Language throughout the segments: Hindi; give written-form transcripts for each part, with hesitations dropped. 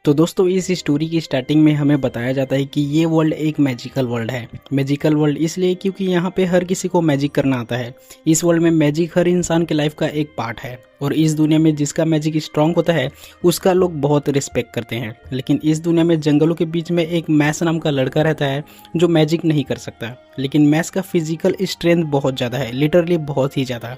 तो दोस्तों इस स्टोरी की स्टार्टिंग में हमें बताया जाता है कि ये वर्ल्ड एक मैजिकल वर्ल्ड है। मैजिकल वर्ल्ड इसलिए क्योंकि यहाँ पे हर किसी को मैजिक करना आता है। इस वर्ल्ड में मैजिक हर इंसान के लाइफ का एक पार्ट है और इस दुनिया में जिसका मैजिक स्ट्रांग होता है उसका लोग बहुत रिस्पेक्ट करते हैं। लेकिन इस दुनिया में जंगलों के बीच में एक मैस नाम का लड़का रहता है जो मैजिक नहीं कर सकता, लेकिन मैस का फिजिकल स्ट्रेंथ बहुत ज़्यादा है, लिटरली बहुत ही ज़्यादा।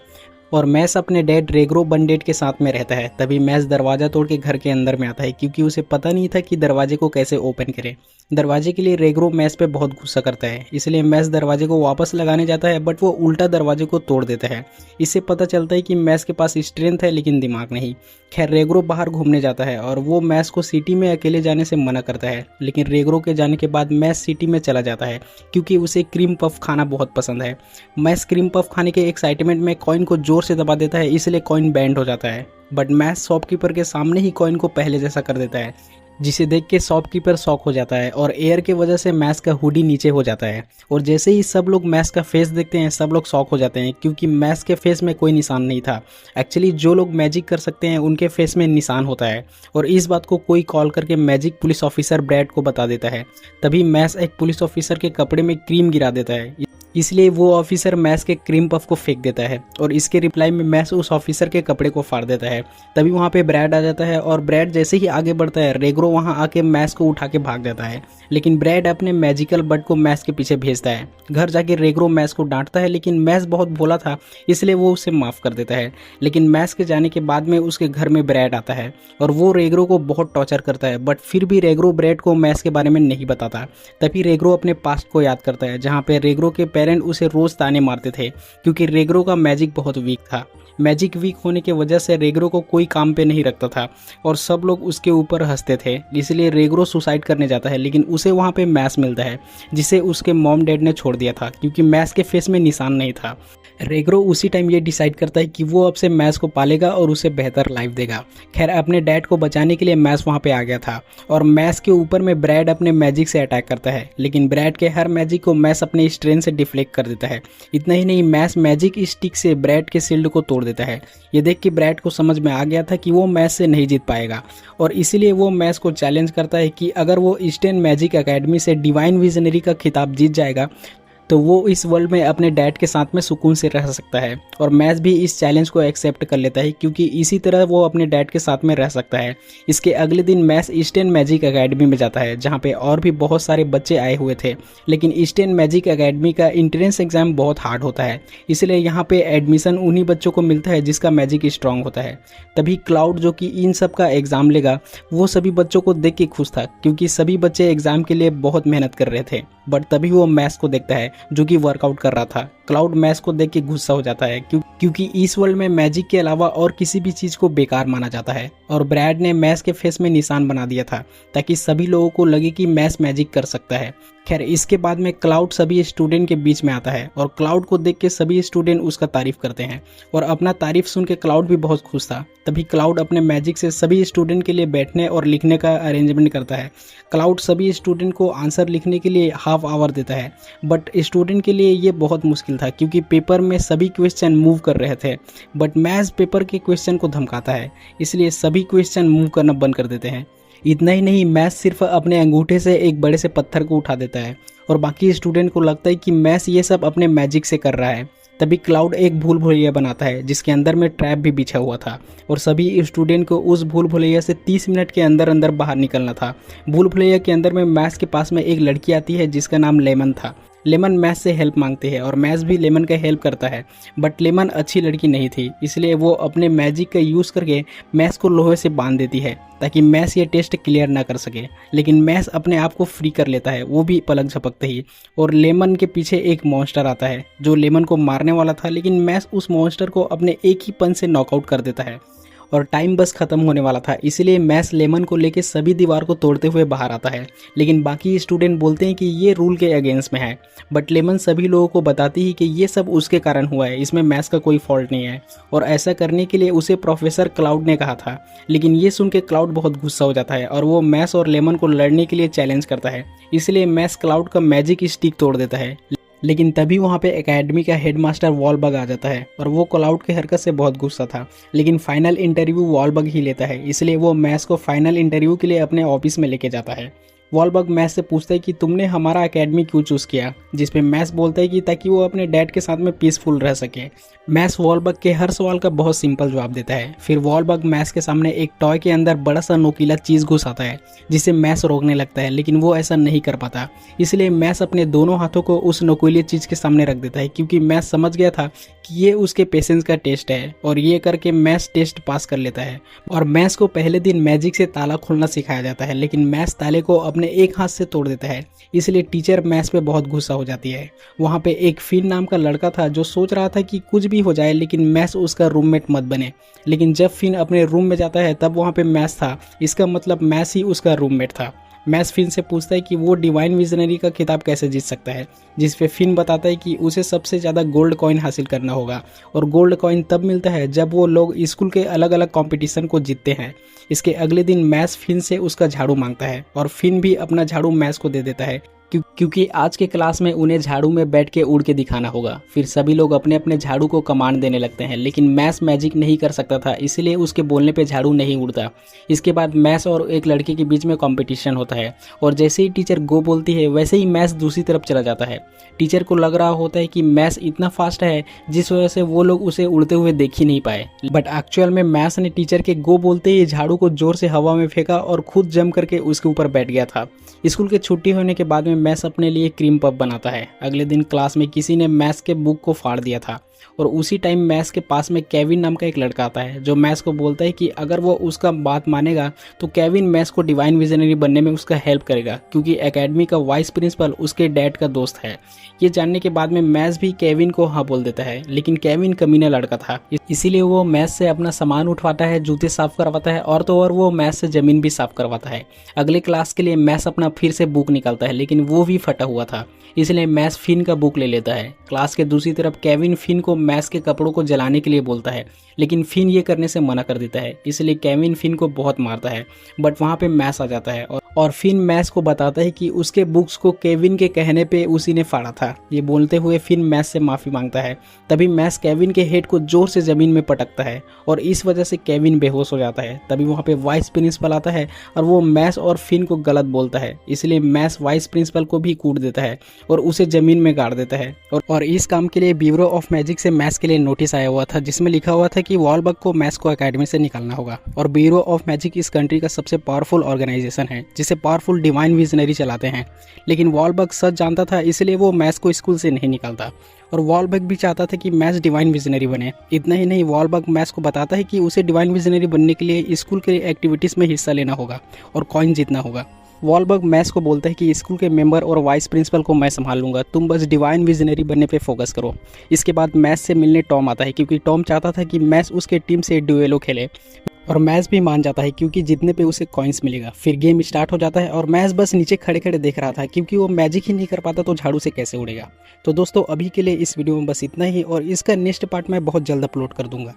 और मैस अपने डैड रेग्रो बंडेट के साथ में रहता है। तभी मैस दरवाज़ा तोड़ के घर के अंदर में आता है क्योंकि उसे पता नहीं था कि दरवाजे को कैसे ओपन करे। दरवाजे के लिए रेग्रो मैस पे बहुत गुस्सा करता है, इसलिए मैस दरवाजे को वापस लगाने जाता है बट वो उल्टा दरवाजे को तोड़ देता है। इससे पता चलता है कि मैस के पास स्ट्रेंथ है लेकिन दिमाग नहीं। खैर रेग्रो बाहर घूमने जाता है और वो मैस को सिटी में अकेले जाने से मना करता है, लेकिन रेग्रो के जाने के बाद मैस सिटी में चला जाता है क्योंकि उसे क्रीम पफ खाना बहुत पसंद है। मैस क्रीम पफ खाने के एक्साइटमेंट में कॉइन को जोर से दबा देता है, इसलिए कॉइन बैंड हो जाता है। बट मैस शॉपकीपर के सामने ही कॉइन को पहले जैसा कर देता है, जिसे देख के शॉपकीपर शॉक हो जाता है और एयर के वजह से मैस का हुडी नीचे हो जाता है। और जैसे ही सब लोग मैस का फेस देखते हैं सब लोग शॉक हो जाते हैं क्योंकि मैस के फेस में कोई निशान नहीं था। एक्चुअली जो लोग मैजिक कर सकते हैं उनके फेस में निशान होता है और इस बात को कोई कॉल करके मैजिक पुलिस ऑफिसर ब्रैड को बता देता है। तभी मैस एक पुलिस ऑफिसर के कपड़े में क्रीम गिरा देता है, इसलिए वो ऑफिसर मैस के क्रीम पफ को फेंक देता है और इसके रिप्लाई में मैस उस ऑफिसर के कपड़े को फाड़ देता है। तभी वहाँ पे ब्रैड आ जाता है और ब्रैड जैसे ही आगे बढ़ता है रेग्रो वहाँ आके मैस को उठा के भाग जाता है, लेकिन ब्रैड अपने मैजिकल बर्ड को मैस के पीछे भेजता है। घर जाके रेग्रो मैस को डांटता है लेकिन मैस बहुत भोला था इसलिए वो उसे माफ़ कर देता है। लेकिन मैस के जाने के बाद में उसके घर में ब्रैड आता है और वो रेग्रो को बहुत टॉर्चर करता है, बट फिर भी रेग्रो ब्रैड को मैस के बारे में नहीं बताता। तभी रेग्रो अपने पास्ट को याद करता है जहाँ पे रेग्रो के पेरेंट उसे रोज ताने मारते थे क्योंकि रेग्रो का मैजिक बहुत वीक था। मैजिक वीक होने की वजह से रेग्रो को कोई काम पे नहीं रखता था और सब लोग उसके ऊपर हंसते थे, इसलिए रेग्रो सुसाइड करने जाता है। लेकिन उसे वहाँ पे मैस मिलता है जिसे उसके मॉम डैड ने छोड़ दिया था क्योंकि मैस के फेस में निशान नहीं था। रेग्रो उसी टाइम ये डिसाइड करता है कि वो अब से मैस को पालेगा और उसे बेहतर लाइफ देगा। खैर अपने डैड को बचाने के लिए मैस वहाँ पे आ गया था और मैस के ऊपर में ब्रैड अपने मैजिक से अटैक करता है, लेकिन ब्रैड के हर मैजिक को मैस अपने स्ट्रेंथ से डिफ्लेक्ट कर देता है। इतना ही नहीं, मैस मैजिक स्टिक से ब्रैड के शील्ड को तोड़ देता है। ये देख के ब्रैड को समझ में आ गया था कि वो मैस से नहीं जीत पाएगा और इसीलिए वो मैस को चैलेंज करता है कि अगर वो ईस्टर्न मैजिक एकेडमी से डिवाइन विजनरी का खिताब जीत जाएगा तो वो इस वर्ल्ड में अपने डैड के साथ में सुकून से रह सकता है। और मैस भी इस चैलेंज को एक्सेप्ट कर लेता है क्योंकि इसी तरह वो अपने डैड के साथ में रह सकता है। इसके अगले दिन मैस ईस्टर्न मैजिक एकेडमी में जाता है जहाँ पे और भी बहुत सारे बच्चे आए हुए थे, लेकिन ईस्टर्न मैजिक एकेडमी का एंट्रेंस एग्जाम बहुत हार्ड होता है, इसलिए यहाँ पे एडमिशन उन्हीं बच्चों को मिलता है जिसका मैजिक स्ट्रांग होता है। तभी क्लाउड जो कि इन सब का एग्जाम लेगा वो सभी बच्चों को देख के खुश था क्योंकि सभी बच्चे एग्जाम के लिए बहुत मेहनत कर रहे थे। बट तभी वो मैस को देखता है जो कि वर्कआउट कर रहा था। क्लाउड मैस को देख के गुस्सा हो जाता है क्योंकि इस वर्ल्ड में मैजिक के अलावा और किसी भी चीज को बेकार माना जाता है और ब्रैड ने मैस के फेस में निशान बना दिया था ताकि सभी लोगों को लगे कि मैस मैजिक कर सकता है। खैर इसके बाद में क्लाउड सभी स्टूडेंट के बीच में आता है और क्लाउड को देख के सभी स्टूडेंट उसका तारीफ करते हैं और अपना तारीफ सुन के क्लाउड भी बहुत खुश था। तभी क्लाउड अपने मैजिक से सभी स्टूडेंट के लिए बैठने और लिखने का अरेंजमेंट करता है। क्लाउड सभी स्टूडेंट को आंसर लिखने के लिए हाफ आवर देता है, बट स्टूडेंट के लिए ये बहुत मुश्किल था क्योंकि पेपर में सभी क्वेश्चन मूव कर रहे थे। बट मैथ्स पेपर के क्वेश्चन को धमकाता है, इसलिए सभी क्वेश्चन मूव करना बंद कर देते हैं। इतना ही नहीं, मैथ्स सिर्फ अपने अंगूठे से एक बड़े से पत्थर को उठा देता है और बाकी स्टूडेंट को लगता है कि मैथ्स ये सब अपने मैजिक से कर रहा है। तभी क्लाउड एक भूल भुलैया बनाता है जिसके अंदर में ट्रैप भी बिछा हुआ था और सभी स्टूडेंट को उस भूल भुलैया से 30 मिनट के अंदर अंदर बाहर निकलना था। भूल भुलैया के अंदर में मैथ्स के पास में एक लड़की आती है जिसका नाम लेमन था। लेमन मैथ्स से हेल्प मांगती है और मैथ्स भी लेमन का हेल्प करता है, बट लेमन अच्छी लड़की नहीं थी, इसलिए वो अपने मैजिक का यूज़ करके मैथ्स को लोहे से बांध देती है ताकि मैथ्स ये टेस्ट क्लियर ना कर सके। लेकिन मैथ्स अपने आप को फ्री कर लेता है, वो भी पलक झपकते ही, और लेमन के पीछे एक मॉन्स्टर आता है जो लेमन को मारने वाला था, लेकिन मैथ्स उस मॉन्स्टर को अपने एक ही पंच से नॉकआउट कर देता है और टाइम बस खत्म होने वाला था, इसलिए मैथ्स लेमन को लेके सभी दीवार को तोड़ते हुए बाहर आता है। लेकिन बाकी स्टूडेंट बोलते हैं कि ये रूल के अगेंस्ट में है, बट लेमन सभी लोगों को बताती है कि ये सब उसके कारण हुआ है, इसमें मैथ्स का कोई फॉल्ट नहीं है और ऐसा करने के लिए उसे प्रोफेसर क्लाउड ने कहा था। लेकिन ये सुन के क्लाउड बहुत गुस्सा हो जाता है और वो मैथ्स और लेमन को लड़ने के लिए चैलेंज करता है, इसलिए मैथ्स क्लाउड का मैजिक स्टिक तोड़ देता है। लेकिन तभी वहाँ पे एकेडमी का हेडमास्टर वॉलबग आ जाता है और वो क्लाउड की हरकत से बहुत गुस्सा था। लेकिन फाइनल इंटरव्यू वॉलबग ही लेता है, इसलिए वो मैस को फाइनल इंटरव्यू के लिए अपने ऑफिस में लेके जाता है। वॉलबग मैस से पूछता है कि तुमने हमारा एकेडमी क्यों चूज़ किया, जिसपे मैस बोलता है कि ताकि वो अपने डैड के साथ में पीसफुल रह सके। मैस वॉलबग के हर सवाल का बहुत सिंपल जवाब देता है। फिर वॉलबग मैस के सामने एक टॉय के अंदर बड़ा सा नोकीला चीज़ घुसाता है, जिसे मैस रोकने लगता है, लेकिन वो ऐसा नहीं कर पाता। इसलिए मैस अपने दोनों हाथों को उस नोकीली चीज़ के सामने रख देता है, क्योंकि मैस समझ गया था कि ये उसके पेशेंस का टेस्ट है, और ये करके मैस टेस्ट पास कर लेता है। और मैस को पहले दिन मैजिक से ताला खोलना सिखाया जाता है, लेकिन मैस ताले को अपने एक हाथ से तोड़ देता है। इसलिए टीचर मैस पे बहुत गुस्सा हो जाती है। वहाँ पे एक फिन नाम का लड़का था जो सोच रहा था कि कुछ भी हो जाए लेकिन मैस उसका रूममेट मत बने। लेकिन जब फिन अपने रूम में जाता है तब वहाँ पे मैस था। इसका मतलब मैस ही उसका रूममेट था। मैस फिन से पूछता है कि वो डिवाइन विजनरी का खिताब कैसे जीत सकता है, जिस पे फिन बताता है कि उसे सबसे ज़्यादा गोल्ड कॉइन हासिल करना होगा, और गोल्ड कॉइन तब मिलता है जब वो लोग स्कूल के अलग अलग कंपटीशन को जीतते हैं। इसके अगले दिन मैस फिन से उसका झाड़ू मांगता है और फिन भी अपना झाड़ू मैस को दे देता है, क्योंकि आज के क्लास में उन्हें झाड़ू में बैठ के उड़ के दिखाना होगा। फिर सभी लोग अपने अपने झाड़ू को कमांड देने लगते हैं, लेकिन मैस मैजिक नहीं कर सकता था, इसलिए उसके बोलने पे झाड़ू नहीं उड़ता। इसके बाद मैस और एक लड़के के बीच में कंपटीशन होता है, और जैसे ही टीचर गो बोलती है वैसे ही मैस दूसरी तरफ चला जाता है। टीचर को लग रहा होता है कि मैस इतना फास्ट है जिस वजह से वो लोग उसे उड़ते हुए देख ही नहीं पाए, बट एक्चुअल में मैस ने टीचर के गो बोलते ही झाड़ू को जोर से हवा में फेंका और खुद जम करके उसके ऊपर बैठ गया था। स्कूल के छुट्टी होने के बाद में मैस अपने लिए क्रीम पफ बनाता है। अगले दिन क्लास में किसी ने मैस के बुक को फाड़ दिया था, और उसी टाइम मैस के पास में केविन नाम का एक लड़का आता है, जो मैस को बोलता है कि अगर वो उसका बात मानेगा तो केविन मैस को डिवाइन विजनरी बनने में उसका हेल्प करेगा, क्योंकि एकेडमी का वाइस प्रिंसिपल उसके डैड का दोस्त है। ये जानने के बाद में मैस भी केविन को हाँ बोल देता है, लेकिन केविन कमीना लड़का था, इसीलिए वो मैस से अपना सामान उठवाता है, जूते साफ करवाता है, और तो और वो मैस से ज़मीन भी साफ करवाता है। अगले क्लास के लिए मैस अपना फिर से बुक निकालता है, लेकिन वो भी फटा हुआ था, इसलिए मैस फिन का बुक ले लेता है। क्लास के दूसरी तरफ केविन फिन को मैस के कपड़ों को जलाने के लिए बोलता है, लेकिन फिन ये करने से मना कर देता है, इसलिए केविन फिन को बहुत मारता है। बट वहाँ पे मैस आ जाता है और फिन मैस को बताता है कि उसके बुक्स को केविन के कहने पे उसी ने फाड़ा था। ये बोलते हुए फिन मैस से माफ़ी मांगता है। तभी मैस केविन के हेड को जोर से ज़मीन में पटकता है, और इस वजह से केविन बेहोश हो जाता है। तभी वहाँ पे वाइस प्रिंसिपल आता है और वो मैस और फिन को गलत बोलता है, इसलिए मैस वाइस प्रिंसिपल को भी कूट देता है और उसे ज़मीन में गाड़ देता है। और इस काम के लिए ब्यूरो ऑफ मैजिक से मैस के लिए नोटिस आया हुआ था, जिसमें लिखा हुआ था कि वॉलबग को मैस को एकेडमी से निकालना होगा। और ब्यूरो ऑफ मैजिक इस कंट्री का सबसे पावरफुल ऑर्गेनाइजेशन है, जिसे पावरफुल डिवाइन विजनरी चलाते हैं। लेकिन वॉलबग सच जानता था, इसलिए वो मैस को स्कूल से नहीं निकालता, और वॉलबग भी चाहता था कि मैस डिवाइन विजनरी बने। इतना ही नहीं, वॉलबग मैस को बताता है कि उसे डिवाइन विजनरी बनने के लिए स्कूल के एक्टिविटीज़ में हिस्सा लेना होगा और कॉइन जीतना होगा। वॉलबग मैस को बोलता है कि स्कूल के मेंबर और वाइस प्रिंसिपल को मैं संभाल लूँगा, तुम बस डिवाइन विजनरी बनने पे फोकस करो। इसके बाद मैस से मिलने टॉम आता है, क्योंकि टॉम चाहता था कि मैस उसके टीम से ड्यूएलो खेले, और मैस भी मान जाता है क्योंकि जीतने पे उसे कॉइन्स मिलेगा। फिर गेम स्टार्ट हो जाता है और मैस बस नीचे खड़े खड़े देख रहा था, क्योंकि वो मैजिक ही नहीं कर पाता तो झाड़ू से कैसे उड़ेगा। तो दोस्तों, अभी के लिए इस वीडियो में बस इतना ही, और इसका नेक्स्ट पार्ट मैं बहुत जल्द अपलोड कर दूंगा।